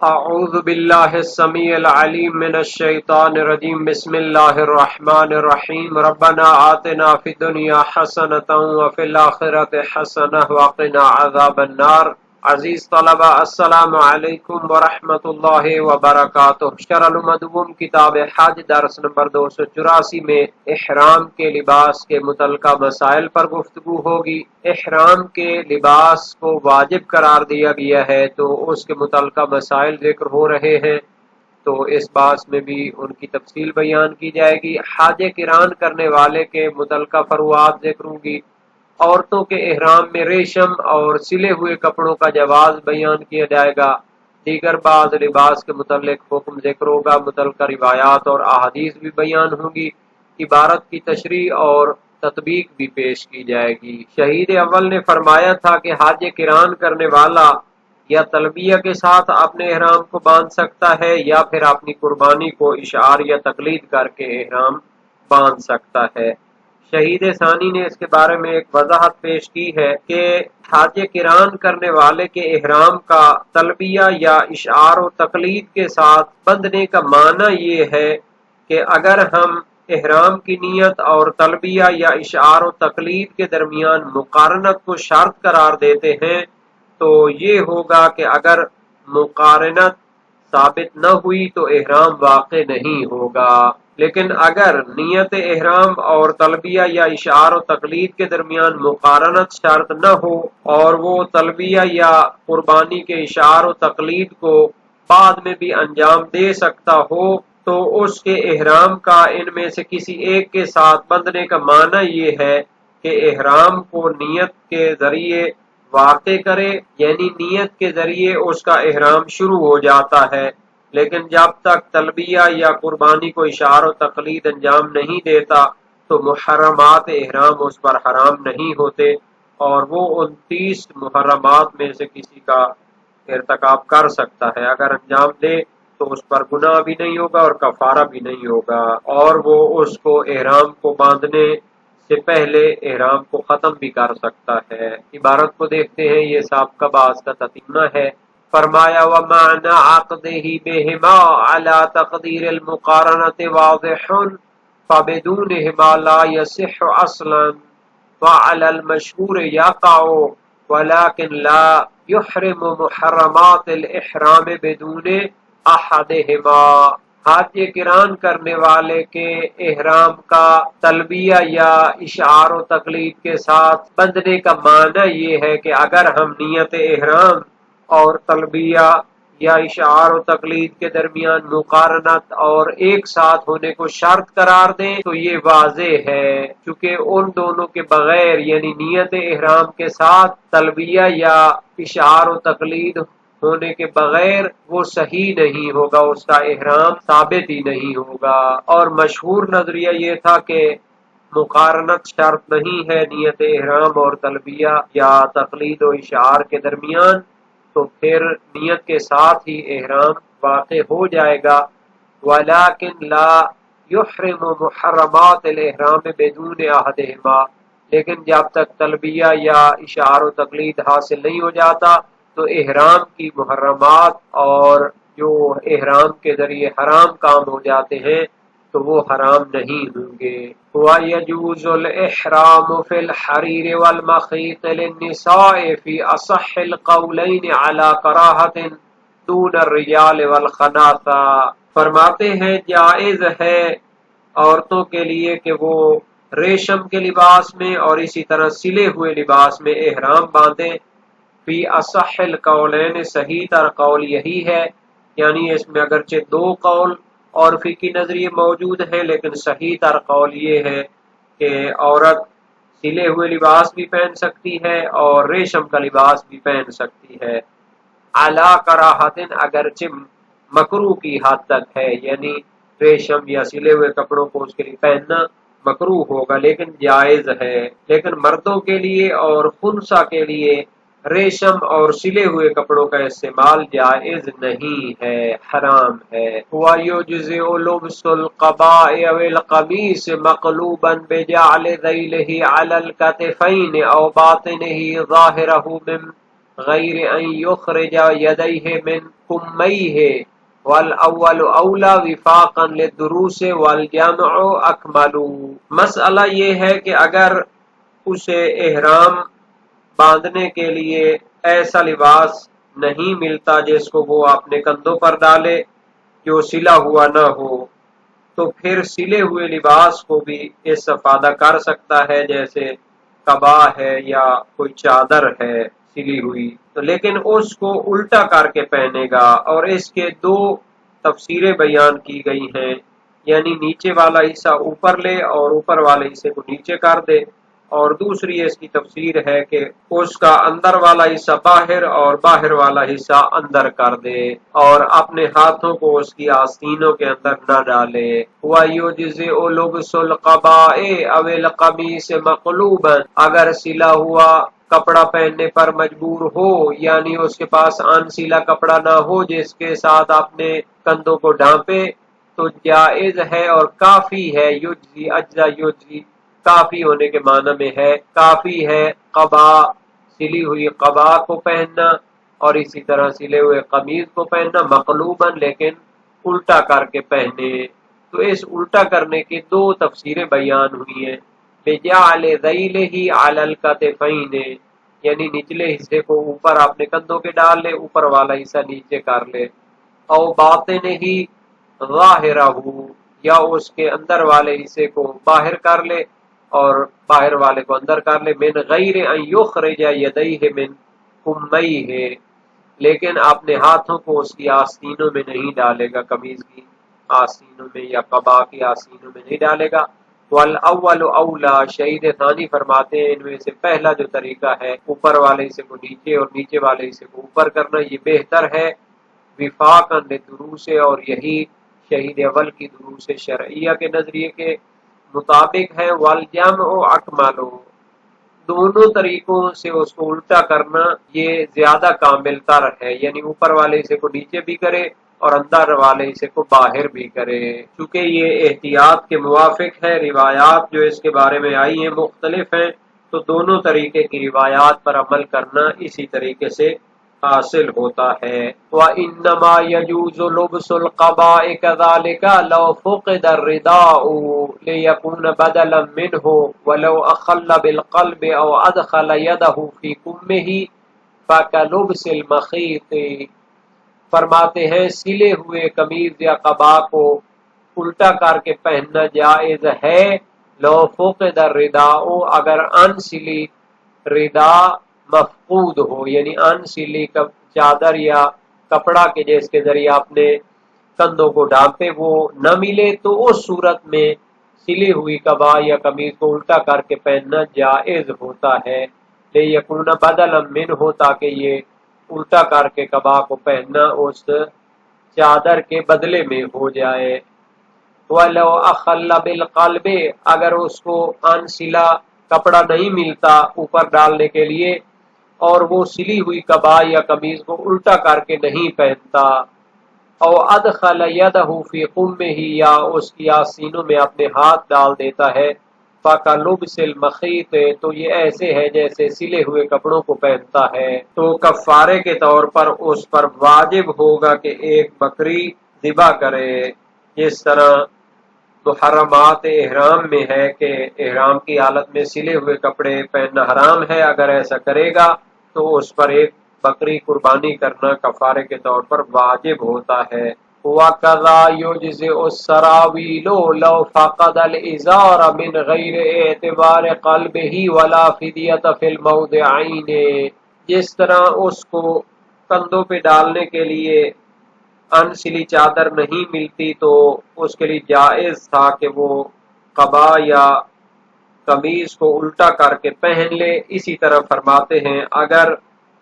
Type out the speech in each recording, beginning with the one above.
اعوذ باللہ السمیع العلیم من الشیطان الرجیم بسم اللہ الرحمن الرحیم ربنا آتنا فی الدنیا حسنۃ وفی الآخرۃ حسنۃ وقنا عذاب النار۔ عزیز طلبہ السلام علیکم ورحمۃ اللہ وبرکاتہ۔ شرح المدوم کتاب حج درس نمبر 284 میں احرام کے لباس کے متعلقہ مسائل پر گفتگو ہوگی۔ احرام کے لباس کو واجب قرار دیا گیا ہے تو اس کے متعلقہ مسائل ذکر ہو رہے ہیں، تو اس باس میں بھی ان کی تفصیل بیان کی جائے گی۔ حج قران کرنے والے کے متعلقہ فروعات ذکر ہوں گی۔ عورتوں کے احرام میں ریشم اور سلے ہوئے کپڑوں کا جواز بیان کیا جائے گا۔ دیگر بعض لباس کے متعلق حکم ذکر ہوگا، متعلقہ روایات اور احادیث بھی بیان ہوں گی۔ عبارت کی تشریح اور تطبیق بھی پیش کی جائے گی۔ شہید اول نے فرمایا تھا کہ حج قران کرنے والا یا تلبیہ کے ساتھ اپنے احرام کو باندھ سکتا ہے یا پھر اپنی قربانی کو اشعار یا تقلید کر کے احرام باندھ سکتا ہے۔ شہید ثانی نے اس کے بارے میں ایک وضاحت پیش کی ہے کہ حج قران کرنے والے کے احرام کا تلبیہ یا اشعار و تقلید کے ساتھ بندھنے کا معنی یہ ہے کہ اگر ہم احرام کی نیت اور تلبیہ یا اشعار و تقلید کے درمیان مقارنت کو شرط قرار دیتے ہیں تو یہ ہوگا کہ اگر مقارنت ثابت نہ ہوئی تو احرام واقع نہیں ہوگا، لیکن اگر نیت احرام اور تلبیہ یا اشعار و تقلید کے درمیان مقارنت شرط نہ ہو اور وہ تلبیہ یا قربانی کے اشعار و تقلید کو بعد میں بھی انجام دے سکتا ہو تو اس کے احرام کا ان میں سے کسی ایک کے ساتھ بندھنے کا معنی یہ ہے کہ احرام کو نیت کے ذریعے واقع کرے، یعنی نیت کے ذریعے اس کا احرام شروع ہو جاتا ہے، لیکن جب تک تلبیہ یا قربانی کو اشعار و تقلید انجام نہیں دیتا تو محرمات احرام اس پر حرام نہیں ہوتے، اور وہ 29 محرمات میں سے کسی کا ارتکاب کر سکتا ہے۔ اگر انجام دے تو اس پر گناہ بھی نہیں ہوگا اور کفارہ بھی نہیں ہوگا، اور وہ اس کو احرام کو باندھنے سے پہلے احرام کو ختم بھی کر سکتا ہے۔ عبارت کو دیکھتے ہیں، یہ سابقہ باز کا تتمہ ہے۔ فرمایا وَمَعْنَى عَقْدِهِ بِهِمَا عَلَى تَقْدِيرِ الْمُقَارَنَةِ وَاضِحٌ فَبِدُونِهِمَا لَا يَصِحُّ أَصْلًا وَعَلَى الْمَشْهُورِ يَقَعُ وَلَكِنْ لَا يُحْرِمُ مُحَرَّمَاتِ الْإِحْرَامِ بِدُونِ أَحَدِهِمَا۔ حج قران کرنے والے کے احرام کا تلبیہ یا اشعار و تقلید کے ساتھ بندھنے کا معنی یہ ہے کہ اگر ہم نیت احرام اور تلبیہ یا اشعار و تقلید کے درمیان مقارنت اور ایک ساتھ ہونے کو شرط قرار دیں تو یہ واضح ہے، چونکہ ان دونوں کے بغیر یعنی نیت احرام کے ساتھ تلبیہ یا اشعار و تقلید ہونے کے بغیر وہ صحیح نہیں ہوگا، اس کا احرام ثابت ہی نہیں ہوگا۔ اور مشہور نظریہ یہ تھا کہ مقارنت شرط نہیں ہے نیت احرام اور تلبیہ یا تقلید و اشعار کے درمیان، تو پھر نیت کے ساتھ ہی احرام واقع ہو جائے گا۔ وَلَكِنْ لَا يُحْرِمُ مُحَرَّمَاتِ الْإِحْرَامِ بِدُونِ أَحَدِهِمَا، لیکن جب تک تلبیہ یا اشعار و تقلید حاصل نہیں ہو جاتا تو احرام کی محرمات اور جو احرام کے ذریعے حرام کام ہو جاتے ہیں تو وہ حرام نہیں ہوں گے۔ وَيَجُوزُ الْإِحْرَامُ فِي الْحَرِيرِ وَالْمَخِيطِ لِلنِّسَاءِ فِي أَصَحِّ الْقَوْلَيْنِ عَلَى كَرَاهَةٍ دُونَ الرِّجَالِ وَالْخَنَاثَةِ۔ فرماتے ہیں جائز ہے عورتوں کے لیے کہ وہ ریشم کے لباس میں اور اسی طرح سلے ہوئے لباس میں احرام باندھیں۔ فی اصح القولین، صحیح تر قول یہی ہے، یعنی اس میں اگرچہ دو قول اور فقہی نظریے موجود ہیں لیکن صحیح تر قول یہ ہے کہ عورت سلے ہوئے لباس بھی پہن سکتی ہے اور ریشم کا لباس بھی پہن سکتی ہے۔ علی کراہتن، اگرچہ مکروہ کی حد تک ہے، یعنی ریشم یا سلے ہوئے کپڑوں کو اس کے لیے پہننا مکروہ ہوگا لیکن جائز ہے۔ لیکن مردوں کے لیے اور خنثی کے لیے ریشم اور سلے ہوئے کپڑوں کا استعمال جائز نہیں ہے، حرام ہے۔ وَيُجْزِئُ لُبْسُ الْقَبَاءِ أَوِ الْقَمِيصِ مَقْلُوبًا بِجَعْلِ ذَيْلِهِ عَلَى الْكَتِفَيْنِ أَوْ بَاطِنِهِ ظَاهِرَهُ مِنْ غیر ان یخرج یدیہ من کمیہ والاول اولا وفاقا للدروس والجمع اکمل۔ مسئلہ یہ ہے کہ اگر اسے احرام باندھنے کے لیے ایسا لباس نہیں ملتا جس کو وہ اپنے کندھوں پر ڈالے جو سلا ہوا نہ ہو، تو پھر سلے ہوئے لباس کو بھی استفادہ کر سکتا ہے، جیسے قبا ہے یا کوئی چادر ہے سلی ہوئی، تو لیکن اس کو الٹا کر کے پہنے گا۔ اور اس کے دو تفسیریں بیان کی گئی ہیں، یعنی نیچے والا حصہ اوپر لے اور اوپر والے حصے کو نیچے کر دے، اور دوسری اس کی تفسیر ہے کہ اس کا اندر والا حصہ باہر اور باہر والا حصہ اندر کر دے اور اپنے ہاتھوں کو اس کی آستینوں کے اندر نہ ڈالے۔ وَيُجْزِئُ لُبْسُ الْقَبَاءِ أَوِ الْقَمِيصِ مَقْلُوبًا، اگر سلا ہوا کپڑا پہننے پر مجبور ہو، یعنی اس کے پاس ان سلا کپڑا نہ ہو جس کے ساتھ اپنے کندھوں کو ڈھانپے، تو جائز ہے اور کافی ہے۔ یجزی اجزا یجزی کافی ہونے کے معنی میں ہے، کافی ہے قبا سلی ہوئی قبا کو پہننا اور اسی طرح سلے ہوئے قمیض کو پہننا، مقلوباً لیکن الٹا کر کے پہنے۔ تو اس الٹا کرنے کی دو تفسیریں بیان ہوئی ہیں، بجعل ذیلہ علی الکتفین، یعنی نچلے حصے کو اوپر اپنے کندھوں کے ڈال لے، اوپر والا حصہ نیچے کر لے، او باطن ہی ظاہرہ، یا اس کے اندر والے حصے کو باہر کر لے اور باہر والے کو اندر کر لے، من غیر ان یخرج یدیہ من کمیہ، لیکن اپنے ہاتھوں کو اس کی آستینوں میں نہیں ڈالے گا، قمیض کی آستینوں میں یا قبا کی آستینوں میں نہیں ڈالے گا۔ والاول اولا، شہید ثانی فرماتے ہیں ان میں سے پہلا جو طریقہ ہے اوپر والے حصے کو نیچے اور نیچے والے حصے کو اوپر کرنا، یہ بہتر ہے، وفاقا للدروس، اور یہی شہید اول کی دروس شرعیہ کے نظریے کے مطابق ہے۔ والجمع اکمل، دونوں طریقوں سے اس کو الٹا کرنا یہ زیادہ کامل تر ہے، یعنی اوپر والے حصے کو نیچے بھی کرے اور اندر والے حصے کو باہر بھی کرے، چونکہ یہ احتیاط کے موافق ہے۔ روایات جو اس کے بارے میں آئی ہیں مختلف ہیں، تو دونوں طریقے کی روایات پر عمل کرنا اسی طریقے سے حاصل ہوتا ہے۔ وَإِنَّمَا يَجُوزُ لُبْسُ الْقَبَاءِ كَذَلِكَ لَوْ فُقِدَ الرِّدَاءُ لِيَكُونَ بَدَلًا مِّنْهُ وَلَوْ أَخَلَّ بِالْقَلْبِ أَوْ أَدْخَلَ يَدَهُ فِي كُمِّهِ فَكَلُبْسِ الْمَخِيطِ، فرماتے ہیں سلے ہوئے قمیض یا قبا کو الٹا کر کے پہننا جائز ہے، لو فقد الرداء، اگر ان سلی ردا مفقود ہو، یعنی ان سلی چادر یا کپڑا کے جس کے ذریعے اپنے کندھوں کو ڈھانپے وہ نہ ملے، تو اس صورت میں سلی ہوئی قبا یا قمیض کو الٹا کر کے پہننا جائز ہوتا ہے، لیکن بدلا منہ، تاکہ یہ الٹا کر کے قبا کو پہننا اس چادر کے بدلے میں ہو جائے۔ وَلَوْ أَخَلَّ بِالْقَلْبِ، اگر اس کو ان سلا کپڑا نہیں ملتا اوپر ڈالنے کے لیے اور وہ سلی ہوئی قبا یا قمیض کو الٹا کر کے نہیں پہنتا، او ادخل یدہ فی قمہ، یا اس کی آستینوں میں اپنے ہاتھ ڈال دیتا ہے، فَكَلُبْسِ الْمَخِيطِ، تو یہ ایسے ہے جیسے سلے ہوئے کپڑوں کو پہنتا ہے۔ تو کفارے کے طور پر اس پر واجب ہوگا کہ ایک بکری ذبح کرے، جس طرح محرمات احرام میں ہے کہ احرام کی حالت میں سلے ہوئے کپڑے پہننا حرام ہے، اگر ایسا کرے گا تو اس پر ایک بکری قربانی کرنا کفارے کے طور پر واجب ہوتا ہے۔ وَكَذَا يُجْزِئُ السَّرَاوِيلُ لَوْ فَقَدَ الْإِزَارَ مِنْ غَيْرِ اعْتِبَارِ قَلْبِهِ وَلَا فِدْيَةَ فِي الْمَوْضِعَيْنِ، جس طرح اس کو کندھوں پہ ڈالنے کے لیے ان سلی چادر نہیں ملتی تو اس کے لیے جائز تھا کہ وہ قبا یا قمیض کو الٹا کر کے پہن لے۔ اسی طرح فرماتے ہیں اگر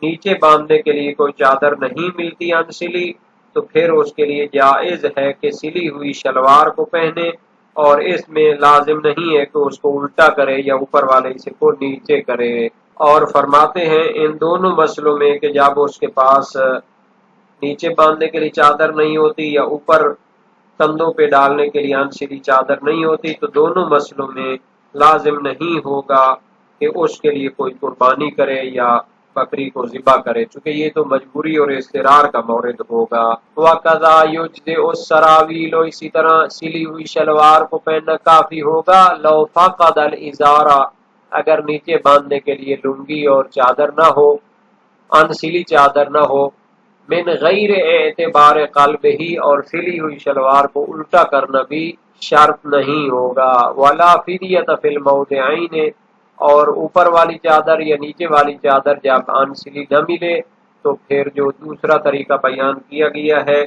نیچے باندھنے کے لیے کوئی چادر نہیں ملتی ان سلی، تو پھر اس کے لیے جائز ہے کہ سلی ہوئی شلوار کو پہنے، اور اس میں لازم نہیں ہے کہ اس کو الٹا کرے یا اوپر والے حصے کو نیچے کرے۔ اور فرماتے ہیں ان دونوں مسئلوں میں کہ جب اس کے پاس نیچے باندھنے کے لیے چادر نہیں ہوتی یا اوپر کندھوں پہ ڈالنے کے لیے ان سلی چادر نہیں ہوتی، تو دونوں مسئلوں میں لازم نہیں ہوگا کہ اس کے لیے کوئی قربانی کرے یا بکری کو ذبح کرے، چونکہ یہ تو مجبوری اور اضطرار کا مورد ہوگا۔ وَقَضَا يُجْزِئُ السَّرَاوِيلُ، اسی طرح سلی ہوئی شلوار کو پہننا کافی ہوگا۔ لَوْ فَقَدَ الْإِزَارَ، اگر نیچے باندھنے کے لیے لنگی اور چادر نہ ہو، انسلی چادر نہ ہو، من غیر اعتبار قلب ہی، اور سلی ہوئی شلوار کو الٹا کرنا بھی شرط نہیں ہوگا۔ ولا فدیۃ فی الموضعین، اور اوپر والی چادر یا نیچے والی چادر جب انسلی نہ ملے تو پھر جو دوسرا طریقہ بیان کیا گیا ہے،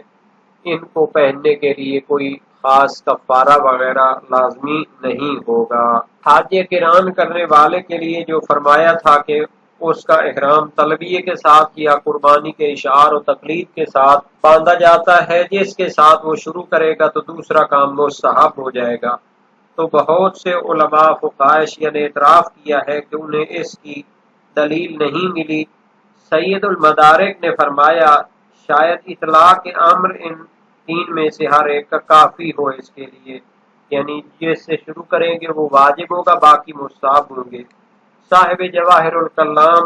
ان کو پہننے کے لیے کوئی خاص کفارہ وغیرہ لازمی نہیں ہوگا۔ حج قران کرنے والے کے لیے جو فرمایا تھا کہ اس کا احرام تلبیہ کے ساتھ یا قربانی کے اشعار و تقلید کے ساتھ باندھا جاتا ہے، جس کے ساتھ وہ شروع کرے گا تو دوسرا کام مستحب ہو جائے گا۔ تو بہت سے علماء فقہاء نے اعتراف کیا ہے کہ انہیں اس کی دلیل نہیں ملی۔ سید المدارک نے فرمایا شاید اطلاق امر ان تین میں سے ہر ایک کا کافی ہو اس کے لیے، یعنی جس سے شروع کریں گے وہ واجب ہوگا، باقی مستحب ہوں گے۔ صاحب جواہر الکلام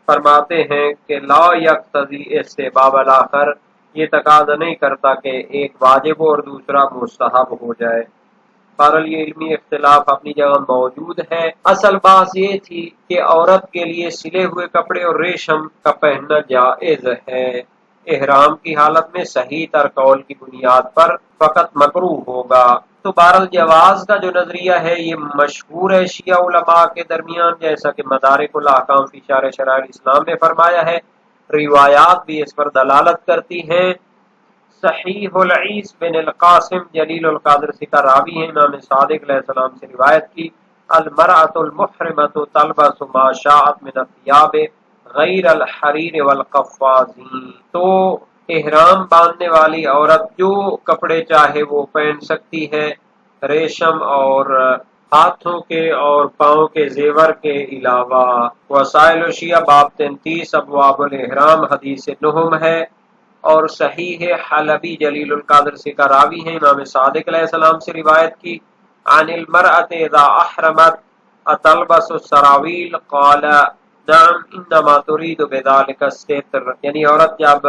فرماتے ہیں کہ لا یقتضی استحباب الاخر، یہ تقاضا نہیں کرتا کہ ایک واجب اور دوسرا مستحب ہو جائے۔ بہرحال یہ علمی اختلاف اپنی جگہ موجود ہے۔ اصل بات یہ تھی کہ عورت کے لیے سلے ہوئے کپڑے اور ریشم کا پہننا جائز ہے، احرام کی حالت میں صحیح تر قول کی بنیاد پر فقط مکروہ ہوگا۔ تو بہرحال جواز کا جو نظریہ ہے یہ مشہور ہے شیعہ علماء کے درمیان، جیسا کہ مدارک الاحکام فی شرح شرائع الاسلام میں فرمایا ہے۔ روایات بھی اس پر دلالت کرتی ہیں۔ صحیح العیس بن القاسم جلیل القدر کا راوی ہے، امام صادق علیہ السلام سے روایت کی، المرأة المحرمة تلبس ما شاءت من الثياب غیر الحریر والقفازین، تو احرام باندھنے والی عورت جو کپڑے چاہے وہ پہن سکتی ہے، ریشم اور ہاتھوں کے اور پاؤں کے زیور کے علاوہ۔ وسائل الشیعہ باب 33 ابواب الاحرام حدیث نہم ہے، اور صحیح حلبی جلیل القدر سے کا راوی ہے، امام صادق علیہ السلام سے روایت کی، عن المرأة اذا احرمت اتلبس السراویل قال نعم انما تريد بذلك الستر، یعنی عورت جب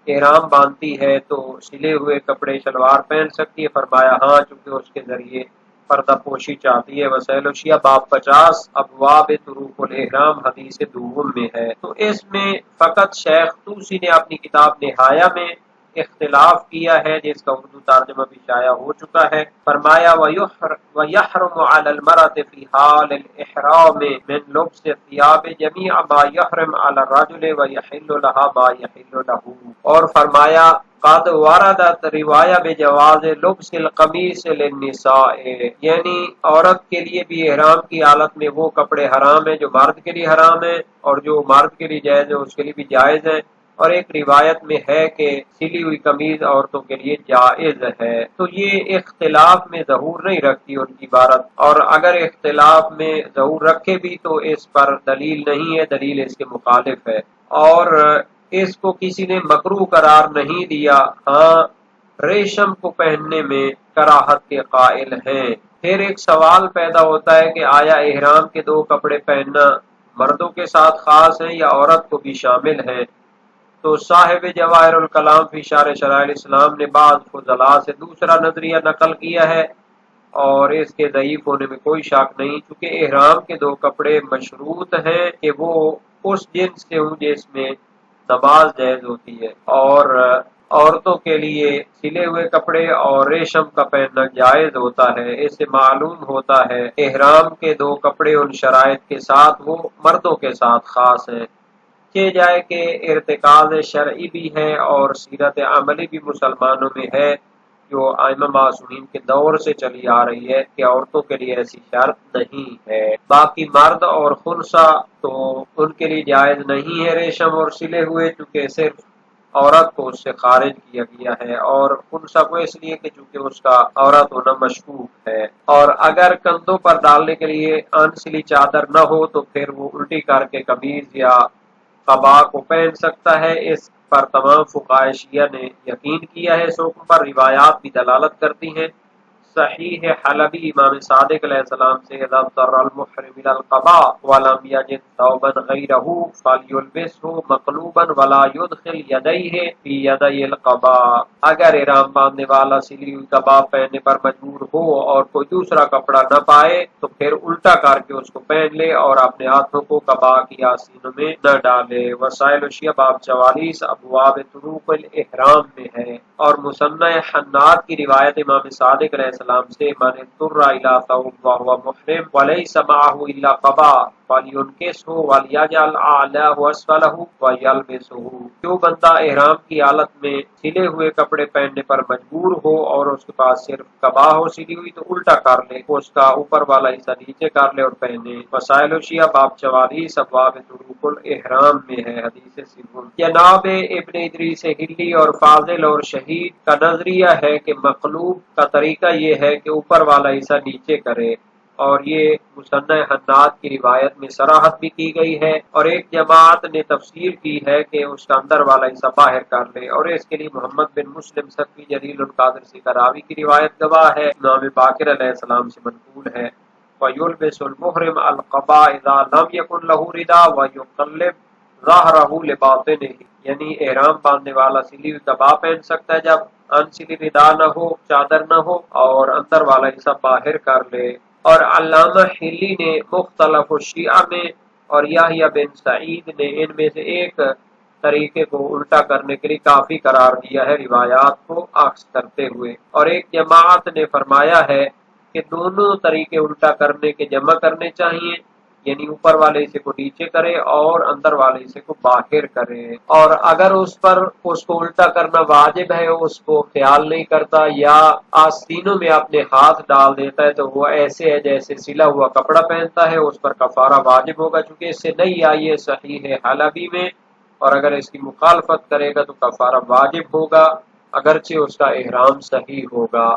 احرام باندھتی ہے تو سلے ہوئے کپڑے شلوار پہن سکتی ہے، فرمایا ہاں چونکہ اس کے ذریعے پردہ پوشی چاہتی ہے۔ وسائل الشیعہ باب 50 ابواب طروق الاحرام حدیث دوم میں ہے۔ تو اس میں فقط شیخ طوسی نے اپنی کتاب نہایہ میں اختلاف کیا ہے، جس کا اردو ترجمہ بھی شائع ہو چکا ہے۔ فرمایا وَيَحْرُمُ عَلَى الْمَرْأَةِ فِي حَالِ الْإِحْرَامِ مِنْ لُبْسِ الثِّيَابِ جَمِيعَ مَا يَحْرُمُ عَلَى الرَّجُلِ وَيَحِلُّ لَهَا مَا يَحِلُّ لَهُ، اور فرمایا قد وردت روایہ بجواز لبس القمیص للنساء، یعنی عورت کے لیے بھی احرام کی حالت میں وہ کپڑے حرام ہیں جو مرد کے لیے حرام ہیں، اور جو مرد کے لیے جائز ہے اس کے لیے بھی جائز ہے۔ اور ایک روایت میں ہے کہ سلی ہوئی قمیض عورتوں کے لیے جائز ہے۔ تو یہ اختلاف میں ظہور نہیں رکھتی ان کی عبارت، اور اگر اختلاف میں ظہور رکھے بھی تو اس پر دلیل نہیں ہے، دلیل اس کے مخالف ہے، اور اس کو کسی نے مکروہ قرار نہیں دیا۔ ہاں ریشم کو پہننے میں کراہت کے قائل ہیں۔ پھر ایک سوال پیدا ہوتا ہے کہ آیا احرام کے دو کپڑے پہننا مردوں کے ساتھ خاص ہیں یا عورت کو بھی شامل ہے؟ تو صاحب جواہر الکلام فی شرح شرائع الاسلام نے بعض فضلاء سے دوسرا نظریہ نقل کیا ہے، اور اس کے ضعیف ہونے میں کوئی شک نہیں، چونکہ احرام کے دو کپڑے مشروط ہیں کہ وہ اس جنس سے ہوں جس میں نماز جائز ہوتی ہے، اور عورتوں کے لیے سلے ہوئے کپڑے اور ریشم کا پہننا جائز ہوتا ہے۔ اس سے معلوم ہوتا ہے احرام کے دو کپڑے ان شرائط کے ساتھ وہ مردوں کے ساتھ خاص ہیں، کہ جائے کہ ارتکاز شرعی بھی ہے اور سیرت عملی بھی مسلمانوں میں ہے، جو ائمہ معصومین کے دور سے چلی آ رہی ہے کہ عورتوں کے لیے ایسی شرط نہیں ہے۔ باقی مرد اور خنثی تو ان کے لیے جائز نہیں ہے ریشم اور سلے ہوئے، چونکہ صرف عورت کو اس سے خارج کیا گیا ہے، اور خنثی کو اس لیے کہ چونکہ اس کا عورت ہونا مشکوک ہے۔ اور اگر کندھوں پر ڈالنے کے لیے انسلی چادر نہ ہو تو پھر وہ الٹی کر کے قمیض یا قبا کو پہن سکتا ہے۔ اس پر تمام فقہائے شیعہ نے یقین کیا ہے۔ اس حکم پر روایات بھی دلالت کرتی ہیں۔ صحیح حلبی امام صادق علیہ السلام سے اذا اضطر المحرم الى القضاء ولم يجد ثوبا غيره فليلبسه مقلوبا ولا يدخل يديه في يدي القضاء، اگر احرام باندھنے والا سلی ہوئی کباب پہننے پر مجبور ہو اور کوئی دوسرا کپڑا نہ پائے تو پھر الٹا کر کے اس کو پہن لے اور اپنے ہاتھوں کو کبا کی آستینوں میں نہ ڈالے۔ وسائل الشیعہ باب 44 ابواب طرق الاحرام میں ہے۔ اور مصنع حناد کی روایت امام صادق علیہ السلام سے من اضطر الی ثوب وهو محرم وليس معه الا قباء فلينكسه وليجعل اعلاه اسفله ويلبسه، جو بندہ احرام کی حالت میں سلے ہوئے کپڑے پہننے پر مجبور ہو اور اس کے پاس صرف قبا ہو سلی ہوئی تو الٹا کر لے، اس کا اوپر والا حصہ نیچے کر لے اور پہنے۔ وسائل الشیعہ باب 44 ابواب طرق الاحرام میں ہے۔ حدیث سوم جناب ابن ادریس ہلی اور فاضل اور شہید کا نظریہ ہے کہ مقلوب کا طریقہ یہ ہے کہ اوپر والا حصہ نیچے کرے، اور یہ مصنع حناد کی روایت میں صراحت بھی کی گئی ہے، اور ایک جماعت نے تفسیر کی ہے کہ اس کا اندر والا حصہ باہر کر لے، اور اس کے لیے محمد بن مسلم صفی جلیل القادری کراوی کی روایت گواہ ہے، امام باقر علیہ السلام سے منقول ہے۔ وَيُلْبِسُ الْمُحْرِمُ الْقَبَاءَ إِذَا لَمْ يَكُنْ لَهُ رِدَاءٌ وَيُقَلِّبْ ظَهْرَهُ لِبَاطِنِهِ، یعنی احرام باندھنے والا سلی ہوئی کبا پہن سکتا ہے جب انسلی ردا نہ ہو، چادر نہ ہو، اور اندر والا حصہ باہر کر لے۔ اور علامہ ہلی نے مختلف الشیعہ میں اور یحییٰ بن سعید نے ان میں سے ایک طریقے کو الٹا کرنے کے لیے کافی قرار دیا ہے، روایات کو عکس کرتے ہوئے، اور ایک جماعت نے فرمایا ہے کہ دونوں طریقے الٹا کرنے کے جمع کرنے چاہیے، یعنی اوپر والے حصے کو نیچے کرے اور اندر والے حصے کو باہر کرے، اور اگر اس پر اس کو الٹا کرنا واجب ہے اس کو خیال نہیں کرتا یا آستینوں میں اپنے ہاتھ ڈال دیتا ہے تو وہ ایسے ہے جیسے سلا ہوا کپڑا پہنتا ہے، اس پر کفارہ واجب ہوگا، چونکہ اس سے نہیں آئی ہے صحیح ہے حلبی میں، اور اگر اس کی مخالفت کرے گا تو کفارہ واجب ہوگا اگرچہ اس کا احرام صحیح ہوگا۔